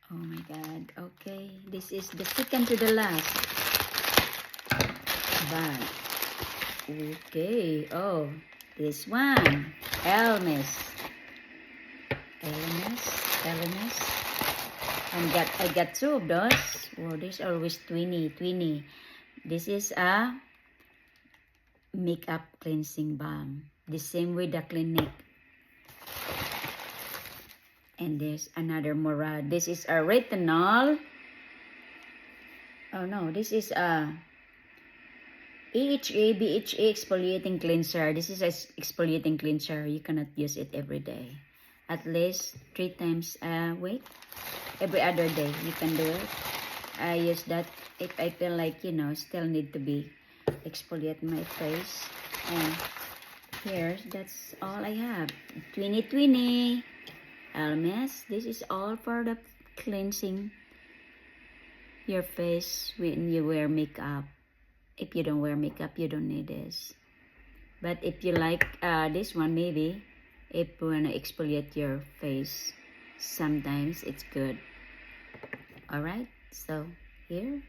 Oh my God. Okay. This is the second to the last bag. Okay. Oh, this one. Hermes. Hermes. I got two of those. Oh, this always twinny. This is a makeup cleansing balm. The same with the Clinique. And there's another Murad. This is a retinol. Oh no, this is a AHA, BHA exfoliating cleanser. This is an exfoliating cleanser. You cannot use it every day. At least 3 times a week. Every other day, you can do it. I use that if I feel like, still need to be exfoliate my face. And here, that's all I have. Twinny. Hermes. This is all for the cleansing your face when you wear makeup. If you don't wear makeup, you don't need this. But if you like this one, maybe if you want to exfoliate your face, sometimes it's good. Alright, so here